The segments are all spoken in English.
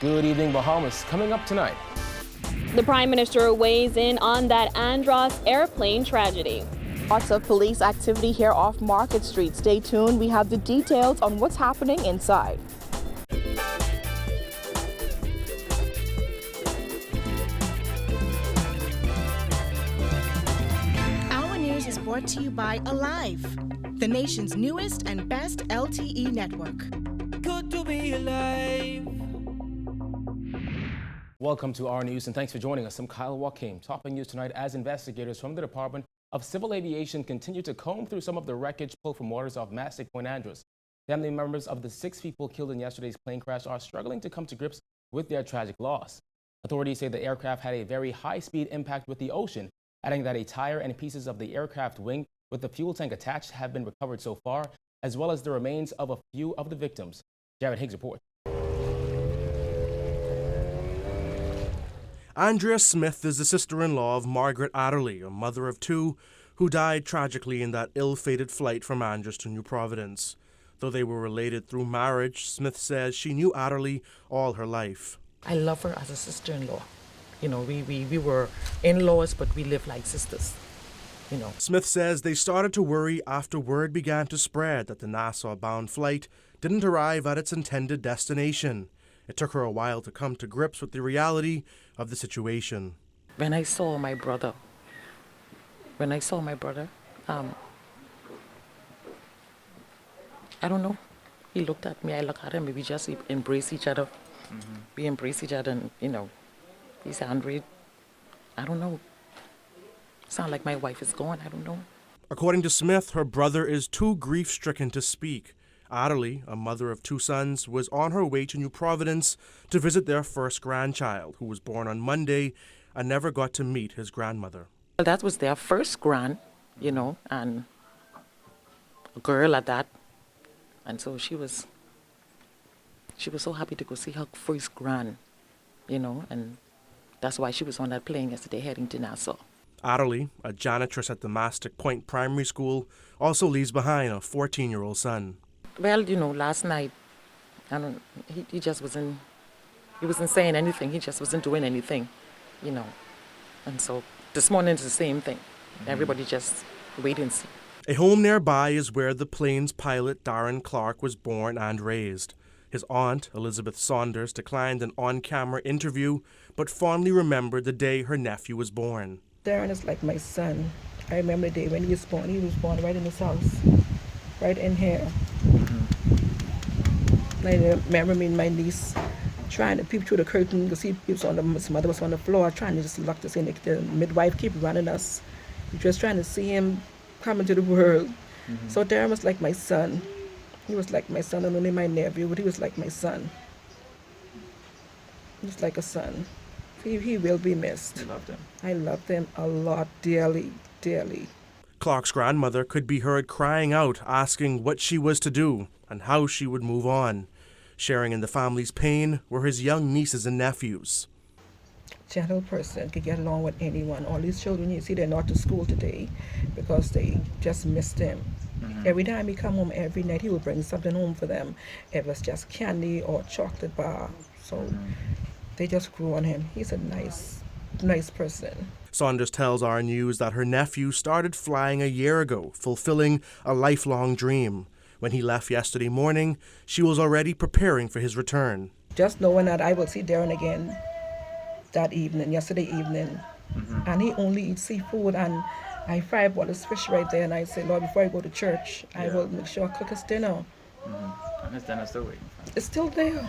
Good evening, Bahamas. Coming up tonight. The Prime Minister weighs in on that Andros airplane tragedy. Lots of police activity here off Market Street. Stay tuned. We have the details on what's happening inside. Our news is brought to you by Alive, the nation's newest and best LTE network. Good to be alive. Welcome to our news and thanks for joining us. I'm Kyle Joaquim. Topping news tonight as investigators from the Department of Civil Aviation continue to comb through some of the wreckage pulled from waters off Mastic, On Andros. Family members of the 6 people killed in yesterday's plane crash are struggling to come to grips with their tragic loss. Authorities say the aircraft had a very high-speed impact with the ocean, adding that a tire and pieces of the aircraft wing with the fuel tank attached have been recovered so far, as well as the remains of a few of the victims. Jared Higgs reports. Andrea Smith is the sister-in-law of Margaret Adderley, a mother of 2, who died tragically in that ill-fated flight from Andros to New Providence. Though they were related through marriage, Smith says she knew Adderley all her life. I love her as a sister-in-law. You know, we were in-laws, but we lived like sisters, you know. Smith says they started to worry after word began to spread that the Nassau-bound flight didn't arrive at its intended destination. It took her a while to come to grips with the reality of the situation. When I saw my brother, I don't know. He looked at me, I looked at him, we just embraced each other. We embraced each other and, you know, he said, Andre, I don't know. Sound like my wife is gone, I don't know. According to Smith, her brother is too grief-stricken to speak. Adderley, a mother of 2 sons, was on her way to New Providence to visit their first grandchild, who was born on Monday and never got to meet his grandmother. That was their first grand, you know, and a girl at that. And so she was so happy to go see her first grand, you know, and that's why she was on that plane yesterday heading to Nassau. Adderley, a janitress at the Mastic Point Primary School, also leaves behind a 14-year-old son. Well, you know, last night, he just wasn't saying anything. He just wasn't doing anything, you know. And so this morning is the same thing. Everybody just wait and see. A home nearby is where the plane's pilot, Darren Clark, was born and raised. His aunt, Elizabeth Saunders, declined an on-camera interview, but fondly remembered the day her nephew was born. Darren is like my son. I remember the day when he was born. He was born right in this house, right in here. I remember me and my niece trying to peep through the curtain to see his mother was on the floor, trying to just lock us in. The midwife keep running us. We just trying to see him come into the world. So Darren was like my son. He was like my son, and only my nephew, but he was like my son. He was like a son. He will be missed. You loved him. I loved him a lot, dearly, dearly. Clark's grandmother could be heard crying out, asking what she was to do and how she would move on. Sharing in the family's pain were his young nieces and nephews. Gentle person, could get along with anyone. All these children, you see, they're not to school today because they just missed him. Every time he come home every night, he would bring something home for them. It was just candy or chocolate bar. So they just grew on him. He's a nice person. Saunders tells our news that her nephew started flying a year ago, fulfilling a lifelong dream. When he left yesterday morning, she was already preparing for his return. Just knowing that I will see Darren again that evening, yesterday evening, and he only eats seafood, and I fry up all his fish right there, and I say, Lord, before I go to church, I will make sure I cook his dinner. And his dinner's still waiting. It's still there.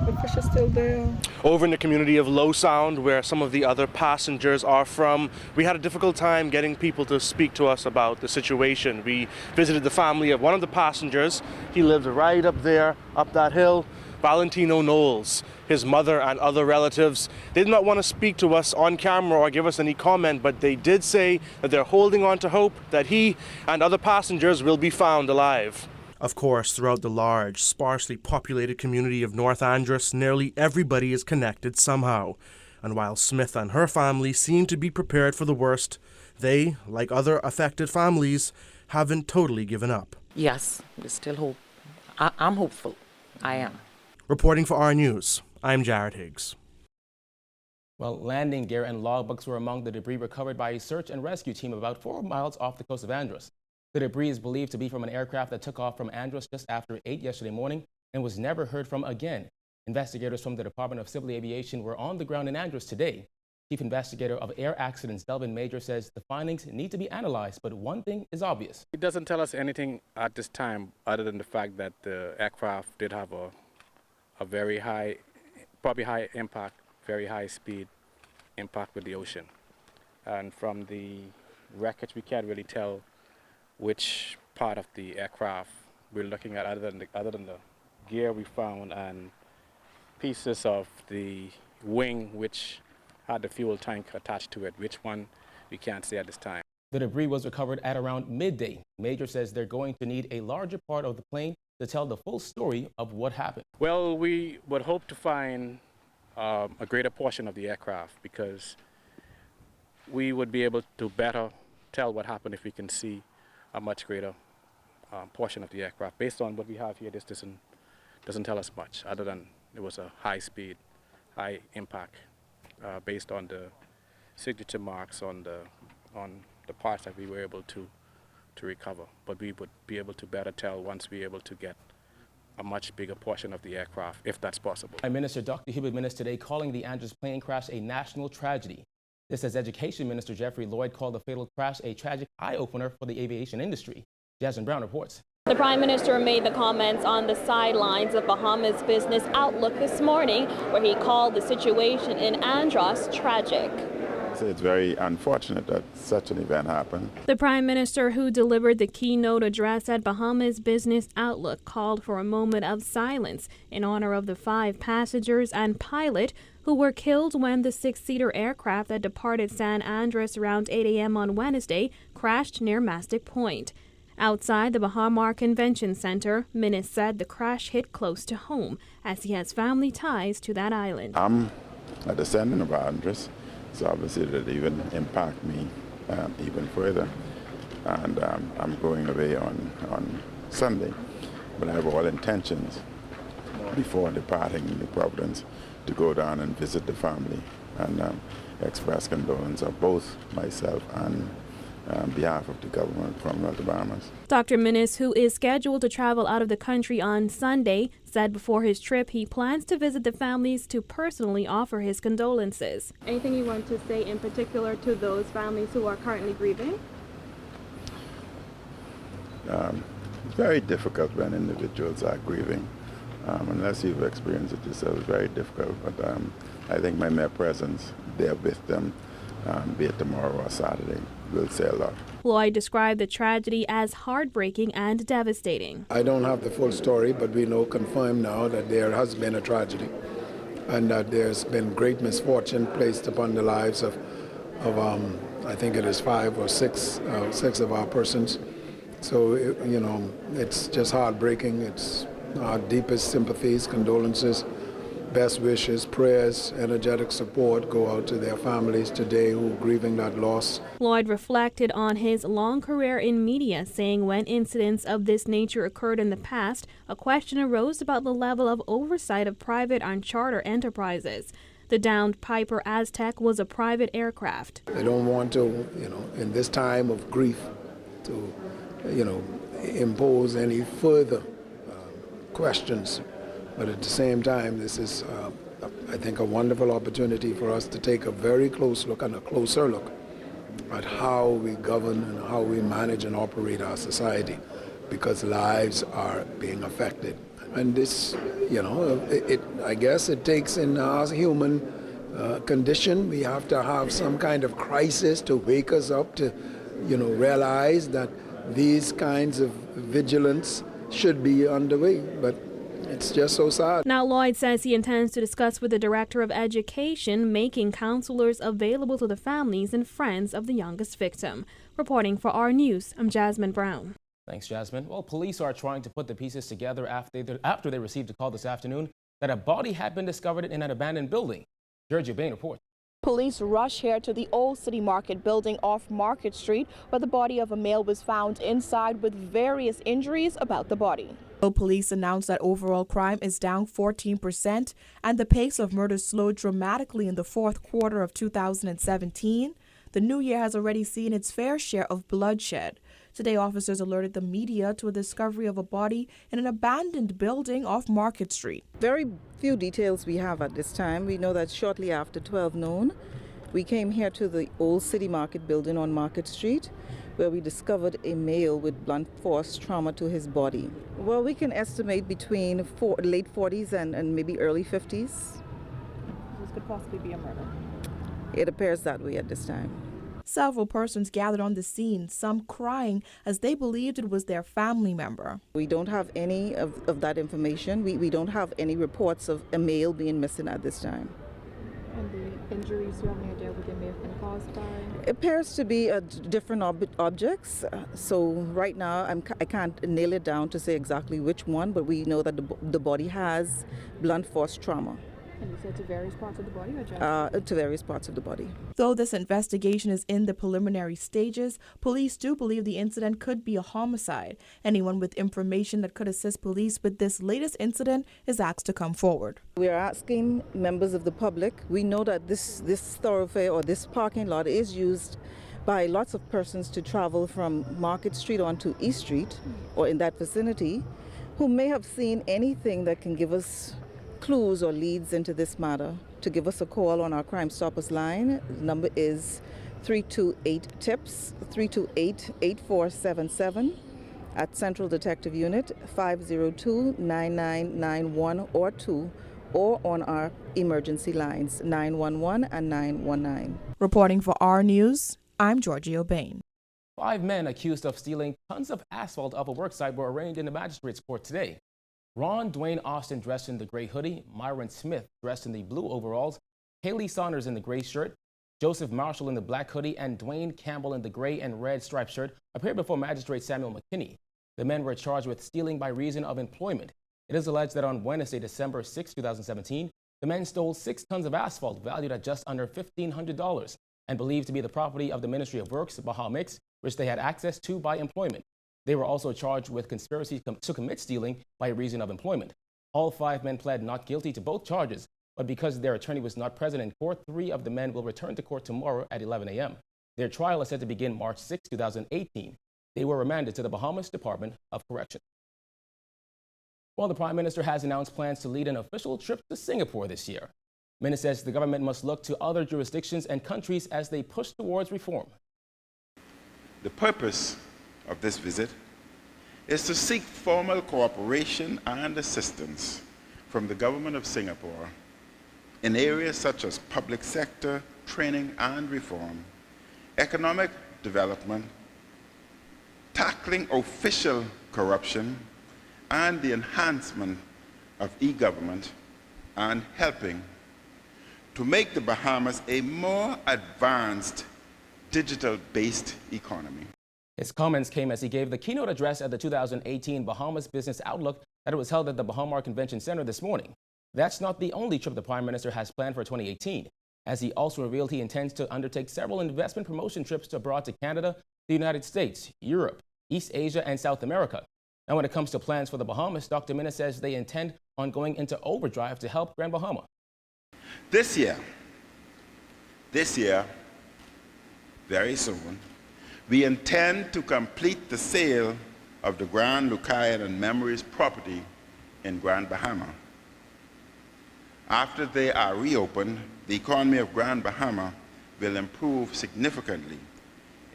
The fish is still there. Over in the community of Low Sound, where some of the other passengers are from, we had a difficult time getting people to speak to us about the situation. We visited the family of one of the passengers. He lived right up there, up that hill, Valentino Knowles. His mother and other relatives, they did not want to speak to us on camera or give us any comment, but they did say that they're holding on to hope that he and other passengers will be found alive. Of course, throughout the large, sparsely populated community of North Andros, nearly everybody is connected somehow. And while Smith and her family seem to be prepared for the worst, they, like other affected families, haven't totally given up. Yes, there's still hope. I'm hopeful. I am. Reporting for our news, I'm Jared Higgs. Well, landing gear and logbooks were among the debris recovered by a search and rescue team about 4 miles off the coast of Andros. The debris is believed to be from an aircraft that took off from Andros just after 8 yesterday morning and was never heard from again. Investigators from the Department of Civil Aviation were on the ground in Andros today. Chief Investigator of Air Accidents, Delvin Major, says the findings need to be analyzed, but one thing is obvious. It doesn't tell us anything at this time other than the fact that the aircraft did have a very high, probably high impact, very high speed impact with the ocean. And from the wreckage, we can't really tell which part of the aircraft we're looking at other than the gear we found and pieces of the wing which had the fuel tank attached to it. Which one, we can't say at this time. The debris was recovered at around midday. Major says they're going to need a larger part of the plane to tell the full story of what happened. Well, we would hope to find a greater portion of the aircraft, because we would be able to better tell what happened if we can see a much greater portion of the aircraft. Based on what we have here, this doesn't tell us much other than it was a high speed, high impact, based on the signature marks on the parts that we were able to recover. But we would be able to better tell once we're able to get a much bigger portion of the aircraft, if that's possible. Prime Minister Dr. Hubert Minnis today calling the Andros plane crash a national tragedy. This as Education Minister Jeffrey Lloyd called the fatal crash a tragic eye-opener for the aviation industry. Jasmine Brown reports. The Prime Minister made the comments on the sidelines of Bahamas Business Outlook this morning, where he called the situation in Andros tragic. It's very unfortunate that such an event happened. The Prime Minister, who delivered the keynote address at Bahamas Business Outlook, called for a moment of silence in honor of the 5 passengers and pilot who were killed when the 6-seater aircraft that departed San Andres around 8 a.m. on Wednesday crashed near Mastic Point. Outside the Bahamar Convention Center, Minnis said the crash hit close to home, as he has family ties to that island. I'm a descendant of Andros, so obviously that even impact me even further. And I'm going away on Sunday, but I have all intentions before departing New Providence to go down and visit the family and express condolence of both myself and on behalf of the government from the Bahamas. Dr. Minnis, who is scheduled to travel out of the country on Sunday, said before his trip he plans to visit the families to personally offer his condolences. Anything you want to say in particular to those families who are currently grieving? It's very difficult when individuals are grieving. Unless you've experienced it yourself, it's very difficult. But I think my mere presence there with them, be it tomorrow or Saturday, will say a lot. Lloyd described the tragedy as heartbreaking and devastating. I don't have the full story, but we know confirmed now that there has been a tragedy and that there's been great misfortune placed upon the lives of I think it is 5 or 6 of our persons. So, it's just heartbreaking. It's our deepest sympathies, condolences, best wishes, prayers, energetic support go out to their families today who are grieving that loss. Lloyd reflected on his long career in media, saying when incidents of this nature occurred in the past, a question arose about the level of oversight of private and charter enterprises. The downed Piper Aztec was a private aircraft. I don't want to, in this time of grief, to, impose any further questions. But at the same time, this is, I think, a wonderful opportunity for us to take a very close look and a closer look at how we govern and how we manage and operate our society, because lives are being affected. And this, I guess it takes in our human condition, we have to have some kind of crisis to wake us up to, realize that these kinds of vigilance should be underway. But it's just so sad. Now, Lloyd says he intends to discuss with the Director of Education making counselors available to the families and friends of the youngest victim. Reporting for our news, I'm Jasmine Brown. Thanks, Jasmine. Well, police are trying to put the pieces together after they received a call this afternoon that a body had been discovered in an abandoned building. Georgia Bain reports. Police rushed here to the Old City Market building off Market Street, where the body of a male was found inside with various injuries about the body. Police announced that overall crime is down 14% and the pace of murder slowed dramatically in the fourth quarter of 2017. The new year has already seen its fair share of bloodshed. Today, officers alerted the media to a discovery of a body in an abandoned building off Market Street. Very few details we have at this time. We know that shortly after 12 noon, we came here to the old City Market building on Market Street, where we discovered a male with blunt force trauma to his body. Well, we can estimate between late 40s and maybe early 50s. This could possibly be a murder. It appears that way at this time. Several persons gathered on the scene, some crying as they believed it was their family member. We don't have any of that information. We don't have any reports of a male being missing at this time. And the injuries, you have any idea what they may have been caused by? It appears to be different objects. So right now, I can't nail it down to say exactly which one, but we know that the body has blunt force trauma. And you said to various parts of the body or just? To various parts of the body. Though this investigation is in the preliminary stages, police do believe the incident could be a homicide. Anyone with information that could assist police with this latest incident is asked to come forward. We are asking members of the public. We know that this thoroughfare or this parking lot is used by lots of persons to travel from Market Street onto East Street or in that vicinity, who may have seen anything that can give us clues or leads into this matter, to give us a call on our Crime Stoppers line. The number is 328-TIPS, 328-8477 at Central Detective Unit 502-9991 or 2, or on our emergency lines 911 and 919. Reporting for our News, I'm Georgie O'Bain. 5 men accused of stealing tons of asphalt off a worksite were arraigned in the magistrate's court today. Ron Dwayne Austin dressed in the gray hoodie, Myron Smith dressed in the blue overalls, Haley Saunders in the gray shirt, Joseph Marshall in the black hoodie, and Dwayne Campbell in the gray and red striped shirt appeared before Magistrate Samuel McKinney. The men were charged with stealing by reason of employment. It is alleged that on Wednesday, December 6, 2017, the men stole 6 tons of asphalt valued at just under $1,500 and believed to be the property of the Ministry of Works, Bahamix, which they had access to by employment. They were also charged with conspiracy to commit stealing by reason of employment. All 5 men pled not guilty to both charges, but because their attorney was not present in court, 3 of the men will return to court tomorrow at 11 a.m. Their trial is set to begin March 6, 2018. They were remanded to the Bahamas Department of Correction. Well, the Prime Minister has announced plans to lead an official trip to Singapore this year. The minister says the government must look to other jurisdictions and countries as they push towards reform. The purpose of this visit is to seek formal cooperation and assistance from the government of Singapore in areas such as public sector, training and reform, economic development, tackling official corruption, and the enhancement of e-government, and helping to make the Bahamas a more advanced digital-based economy. His comments came as he gave the keynote address at the 2018 Bahamas Business Outlook that was held at the Bahamar Convention Center this morning. That's not the only trip the Prime Minister has planned for 2018, as he also revealed he intends to undertake several investment promotion trips abroad to Canada, the United States, Europe, East Asia, and South America. Now, when it comes to plans for the Bahamas, Dr. Minna says they intend on going into overdrive to help Grand Bahama. This year, very soon, we intend to complete the sale of the Grand Lucayan and Memories property in Grand Bahama. After they are reopened, the economy of Grand Bahama will improve significantly,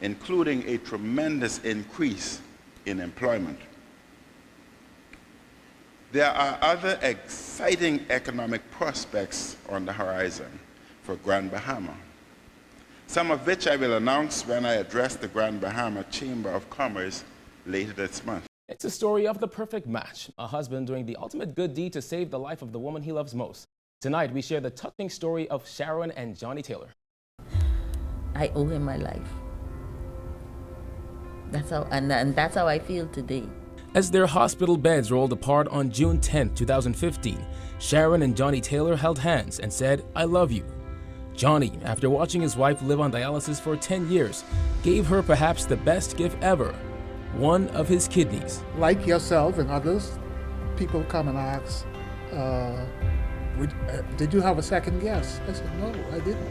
including a tremendous increase in employment. There are other exciting economic prospects on the horizon for Grand Bahama, some of which I will announce when I address the Grand Bahama Chamber of Commerce later this month. It's a story of the perfect match, a husband doing the ultimate good deed to save the life of the woman he loves most. Tonight, we share the touching story of Sharon and Johnny Taylor. I owe him my life. That's how, and that's how I feel today. As their hospital beds rolled apart on June 10, 2015, Sharon and Johnny Taylor held hands and said, "I love you." Johnny, after watching his wife live on dialysis for 10 years, gave her perhaps the best gift ever, one of his kidneys. Like yourself and others, people come and ask, did you have a second guess? I said, no, I didn't.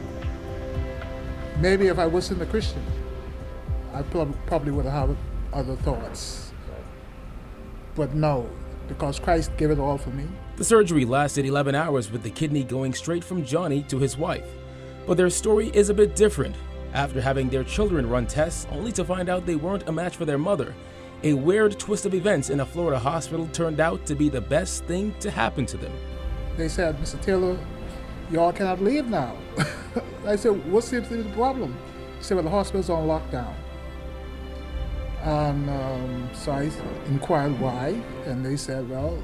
Maybe if I wasn't a Christian, I probably would have had other thoughts. But no, because Christ gave it all for me. The surgery lasted 11 hours with the kidney going straight from Johnny to his wife. But their story is a bit different. After having their children run tests, only to find out they weren't a match for their mother, a weird twist of events in a Florida hospital turned out to be the best thing to happen to them. They said, Mr. Taylor, y'all cannot leave now. I said, what seems to be the problem? He said, well, the hospital's on lockdown. And so I inquired why, and they said, well,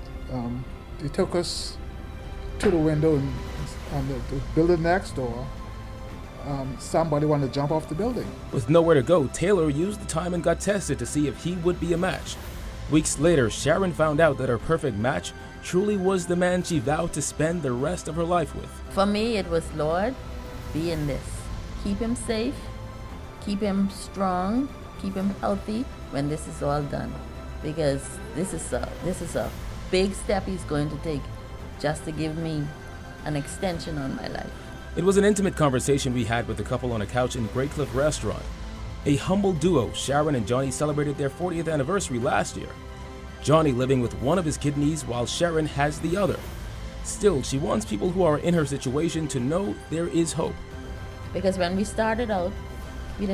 they took us to the window and the building next door. Somebody wanted to jump off the building. With nowhere to go, Taylor used the time and got tested to see if he would be a match. Weeks later, Sharon found out that her perfect match truly was the man she vowed to spend the rest of her life with. For me, it was, Lord, be in this. Keep him safe, keep him strong, keep him healthy when this is all done. Because this is a big step he's going to take just to give me an extension on my life. It was an intimate conversation we had with the couple on a couch in Great Cliff Restaurant. A humble duo, Sharon and Johnny celebrated their 40th anniversary last year. Johnny living with one of his kidneys while Sharon has the other. Still, she wants people who are in her situation to know there is hope. Because when we started out, I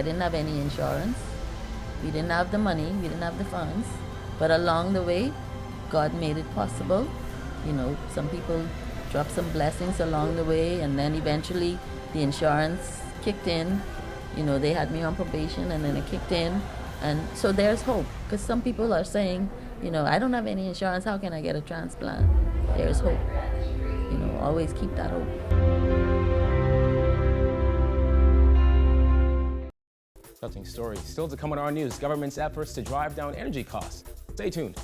didn't have any insurance. We didn't have the money, we didn't have the funds. But along the way, God made it possible. You know, some people dropped some blessings along the way, and then eventually the insurance kicked in. You know, they had me on probation, and then it kicked in. And so there's hope, because some people are saying, you know, I don't have any insurance, how can I get a transplant? There's hope. You know, always keep that hope. Touching story. Still to come on our news, government's efforts to drive down energy costs. Stay tuned.